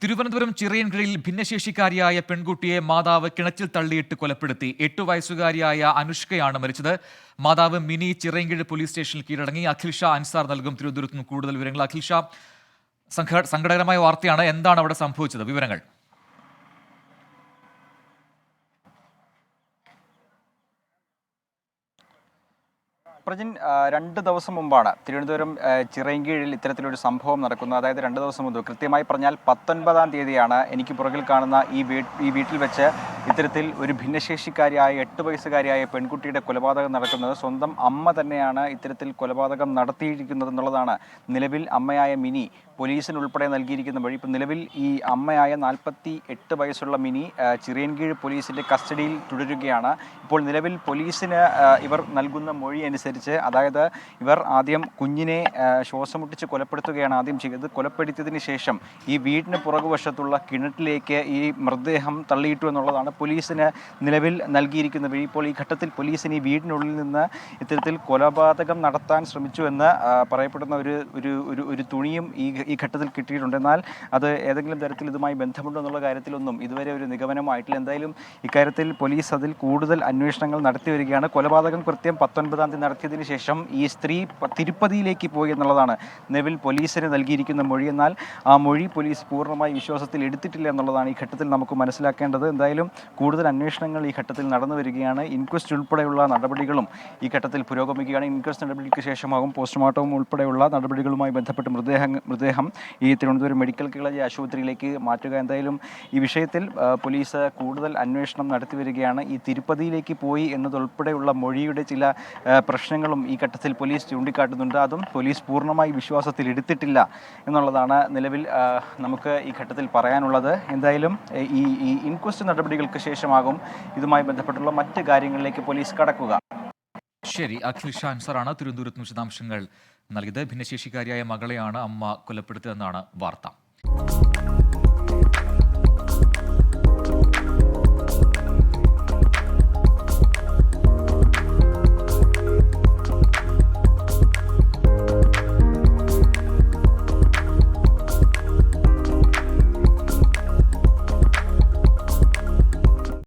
തിരുവനന്തപുരം ചിറയൻകീഴിൽ ഭിന്നശേഷിക്കാരിയായ പെൺകുട്ടിയെ മാതാവ് കിണറ്റിൽ തള്ളിയിട്ട് കൊലപ്പെടുത്തി. 8 വയസ്സുകാരിയായ അനുഷ്കയാണ് മരിച്ചത്. മാതാവ് മിനി ചിറയൻകീഴ് പോലീസ് സ്റ്റേഷനിൽ കീഴടങ്ങി. അഖിൽ ഷാ അൻസാർ നൽകും തിരുവനന്തപുരത്ത് നിന്ന് കൂടുതൽ വിവരങ്ങൾ. അഖിൽ ഷാ, സങ്കടകരമായ വാർത്തയാണ്. എന്താണ് അവിടെ സംഭവിച്ചത്? വിവരങ്ങൾ. പ്രജിൻ, 2 ദിവസം മുമ്പാണ് തിരുവനന്തപുരം ചിറയൻകീഴിൽ ഇത്തരത്തിലൊരു സംഭവം നടക്കുന്നത്. അതായത് 2 ദിവസം മുമ്പ്, കൃത്യമായി പറഞ്ഞാൽ 19-ാം തീയതിയാണ് എനിക്ക് പുറകിൽ കാണുന്ന ഈ വീട്ടിൽ വെച്ച് ഇത്തരത്തിൽ ഒരു ഭിന്നശേഷിക്കാരിയായ 8 വയസ്സുകാരിയായ പെൺകുട്ടിയുടെ കൊലപാതകം നടക്കുന്നത്. സ്വന്തം അമ്മ തന്നെയാണ് ഇത്തരത്തിൽ കൊലപാതകം നടത്തിയിരിക്കുന്നത് എന്നുള്ളതാണ് നിലവിൽ അമ്മയായ മിനി പോലീസിന് ഉൾപ്പെടെ നൽകിയിരിക്കുന്ന വഴി. ഇപ്പം നിലവിൽ ഈ അമ്മയായ 48 വയസ്സുള്ള മിനി ചിറയൻകീഴ് പോലീസിൻ്റെ കസ്റ്റഡിയിൽ തുടരുകയാണ്. ഇപ്പോൾ നിലവിൽ പോലീസിന് ഇവർ നൽകുന്ന മൊഴി അനുസരിച്ച്, അതായത് ഇവർ ആദ്യം കുഞ്ഞിനെ ശ്വാസമുട്ടിച്ച് കൊലപ്പെടുത്തുകയാണ് ആദ്യം ചെയ്തത്. കൊലപ്പെടുത്തിയതിന് ശേഷം ഈ വീടിന് പുറകുവശത്തുള്ള കിണറ്റിലേക്ക് ഈ മൃതദേഹം തള്ളിയിട്ടു എന്നുള്ളതാണ് പോലീസിന് നിലവിൽ നൽകിയിരിക്കുന്ന വഴി. ഇപ്പോൾ ഈ ഘട്ടത്തിൽ പോലീസിന് ഈ വീടിനുള്ളിൽ നിന്ന് ഇത്തരത്തിൽ കൊലപാതകം നടത്താൻ ശ്രമിച്ചു എന്ന് പറയപ്പെടുന്ന ഒരു തുണിയും ഈ ഘട്ടത്തിൽ കിട്ടിയിട്ടുണ്ട്. എന്നാൽ അത് ഏതെങ്കിലും തരത്തിൽ ഇതുമായി ബന്ധമുണ്ടോ എന്നുള്ള കാര്യത്തിലൊന്നും ഇതുവരെ ഒരു നിഗമനമായിട്ടില്ല. എന്തായാലും ഇക്കാര്യത്തിൽ പോലീസ് അതിൽ കൂടുതൽ അന്വേഷണങ്ങൾ നടത്തി വരികയാണ്. കൊലപാതകം കൃത്യം 19-ാം തീയതി നടത്തിയതിനു ശേഷം ഈ സ്ത്രീ തിരുപ്പതിയിലേക്ക് പോയി എന്നുള്ളതാണ് നിലവിൽ പോലീസിന് നൽകിയിരിക്കുന്ന മൊഴി. എന്നാൽ ആ മൊഴി പോലീസ് പൂർണ്ണമായി വിശ്വാസത്തിൽ എടുത്തിട്ടില്ല എന്നുള്ളതാണ് ഈ ഘട്ടത്തിൽ നമുക്ക് മനസ്സിലാക്കേണ്ടത്. എന്തായാലും കൂടുതൽ അന്വേഷണങ്ങൾ ഈ ഘട്ടത്തിൽ നടന്നു വരികയാണ്. ഇൻക്വസ്റ്റ് ഉൾപ്പെടെയുള്ള നടപടികളും ഈ ഘട്ടത്തിൽ പുരോഗമിക്കുകയാണ്. ഇൻക്വസ്റ്റ് നടപടിക്ക് ശേഷമാകും പോസ്റ്റ്മോർട്ടവും ഉൾപ്പെടെയുള്ള നടപടികളുമായി ബന്ധപ്പെട്ട് മൃതദേഹം ഈ തിരുവനന്തപുരം മെഡിക്കൽ കോളേജ് ആശുപത്രിയിലേക്ക് മാറ്റുക. എന്തായാലും ഈ വിഷയത്തിൽ പോലീസ് കൂടുതൽ അന്വേഷണം നടത്തി വരികയാണ്. ഈ തിരുപ്പതിയിലേക്ക് പോയി എന്നതുൾപ്പെടെയുള്ള മൊഴിയുടെ ചില പ്രശ്നങ്ങളും ഈ ഘട്ടത്തിൽ പോലീസ് ചൂണ്ടിക്കാട്ടുന്നുണ്ട്. അതും പോലീസ് പൂർണ്ണമായി വിശ്വാസത്തിൽ എടുത്തിട്ടില്ല എന്നുള്ളതാണ് നിലവിൽ നമുക്ക് ഈ ഘട്ടത്തിൽ പറയാനുള്ളത്. എന്തായാലും ഈ ഇൻക്വസ്റ്റ് നടപടികൾക്ക് ശേഷമാകും ഇതുമായി ബന്ധപ്പെട്ടുള്ള മറ്റ് കാര്യങ്ങളിലേക്ക് പോലീസ് കടക്കുക. ശരി, അഖിൽ ഷാ അൻസാറാണ് തിരുവനന്തപുരത്ത് വിശദാംശങ്ങൾ നൽകിയത്. ഭിന്നശേഷിക്കാരിയായ മകളെയാണ് അമ്മ കൊലപ്പെടുത്തിയതെന്നാണ് വാർത്ത.